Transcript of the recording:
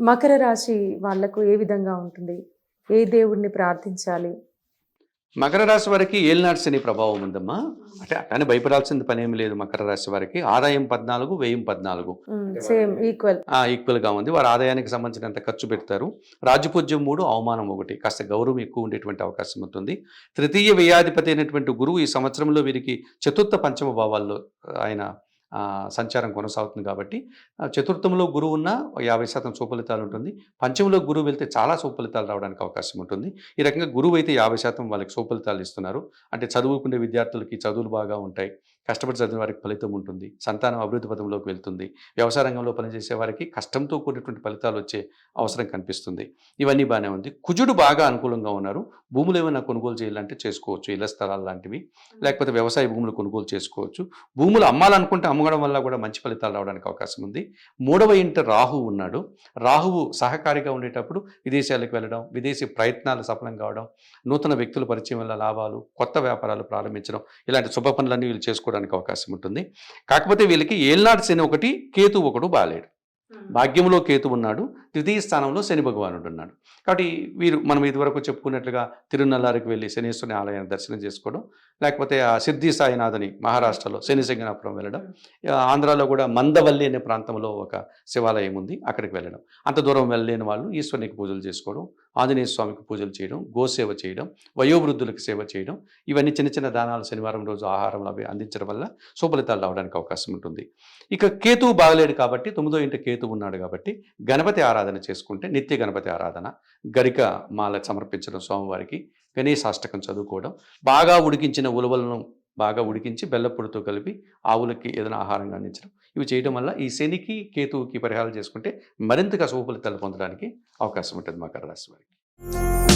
మకర రాశి వాళ్ళకు ఏ విధంగా ఉంటుంది? ఏ దేవుడిని ప్రార్థించాలి? మకర రాశి వారికి ఏలినాటి శని ప్రభావం ఉందమ్మా. అంటే అట్లానే భయపడాల్సిన పనేమి లేదు. మకర రాశి వారికి ఆదాయం 14, వ్యయం 14 సేమ్ ఈక్వల్. ఈక్వల్గా ఉంది. వారి ఆదాయానికి సంబంధించినంత ఖర్చు పెడతారు. రాజ్యపూజ్యం 3, అవమానం 1, కాస్త గౌరవం ఎక్కువ ఉండేటువంటి అవకాశం ఉంటుంది. తృతీయ వ్యయాధిపతి అయినటువంటి గురువు ఈ సంవత్సరంలో వీరికి చతుర్థ పంచమ భావాల్లో ఆయన సంచారం కొనసాగుతుంది కాబట్టి చతుర్థంలో గురువు ఉన్న 50% సుఫలితాలు ఉంటుంది. పంచంలో గురువు వెళ్తే చాలా సుఫలితాలు రావడానికి అవకాశం ఉంటుంది. ఈ రకంగా గురువు అయితే 50% వాళ్ళకి సుఫలితాలు ఇస్తున్నారు. అంటే చదువుకునే విద్యార్థులకి చదువులు బాగా ఉంటాయి. కష్టపడి చదివిన వారికి ఫలితం ఉంటుంది. సంతానం అభివృద్ధి పథంలోకి వెళ్తుంది. వ్యవసాయ రంగంలో పనిచేసే వారికి కష్టంతో కూడినటువంటి ఫలితాలు వచ్చే అవసరం కనిపిస్తుంది. ఇవన్నీ బాగానే ఉంది. కుజుడు బాగా అనుకూలంగా ఉన్నారు. భూములు ఏమైనా కొనుగోలు చేయాలంటే చేసుకోవచ్చు. ఇళ్ల స్థలాలు లాంటివి, లేకపోతే వ్యవసాయ భూములు కొనుగోలు చేసుకోవచ్చు. భూములు అమ్మాలనుకుంటే అమ్మడం వల్ల కూడా మంచి ఫలితాలు రావడానికి అవకాశం ఉంది. 3వ ఇంట రాహువు ఉన్నాడు. రాహువు సహకారిగా ఉండేటప్పుడు విదేశాలకు వెళ్ళడం, విదేశీ ప్రయత్నాలు సఫలం కావడం, నూతన వ్యక్తుల పరిచయం వల్ల లాభాలు, కొత్త వ్యాపారాలు ప్రారంభించడం, ఇలాంటి శుభ పనులన్నీ వీళ్ళు చేసుకోవడానికి అవకాశం ఉంటుంది. కాకపోతే వీళ్ళకి ఏళ్నాటి శని ఒకటి, కేతు ఒకడు బాలేడు. భాగ్యంలో కేతు ఉన్నాడు, ద్వితీయ స్థానంలో శని భగవానుడు ఉన్నాడు. కాబట్టి వీరు మనం ఇదివరకు చెప్పుకున్నట్లుగా తిరునల్లారికి వెళ్ళి శనీశ్వరుని ఆలయాన్ని దర్శనం చేసుకోవడం, లేకపోతే ఆ సిద్ధి సాయినాథని మహారాష్ట్రలో శని సింగనాపురం వెళ్ళడం, ఆంధ్రాలో కూడా మందవల్లి అనే ప్రాంతంలో ఒక శివాలయం ఉంది, అక్కడికి వెళ్ళడం. అంత దూరం వెళ్ళలేని వాళ్ళు ఈశ్వరునికి పూజలు చేసుకోవడం, ఆంజనేయ స్వామికి పూజలు చేయడం, గోసేవ చేయడం, వయోవృద్ధులకు సేవ చేయడం, ఇవన్నీ చిన్న చిన్న దానాలు శనివారం రోజు ఆహారంలో అవి అందించడం వల్ల సుఫలితాలు రావడానికి అవకాశం ఉంటుంది. ఇక కేతువు బాగలేడు కాబట్టి 9వ ఇంట కేతువు ఉన్నాడు కాబట్టి గణపతి ఆరాధన చేసుకుంటే, నిత్య గణపతి ఆరాధన, గరిక మాల సమర్పించడం స్వామివారికి, గణేశాష్టకం చదువుకోవడం, బాగా ఉడికించిన ఉలవలను బాగా ఉడికించి బెల్లపొడితో కలిపి ఆవులకి ఏదైనా ఆహారంగా అందించడం, ఇవి చేయడం వల్ల ఈ శనికి కేతువుకి పరిహారాలు చేసుకుంటే మరింతగా శుభ ఫలితాలు పొందడానికి అవకాశం ఉంటుంది మకర రాశి వారికి.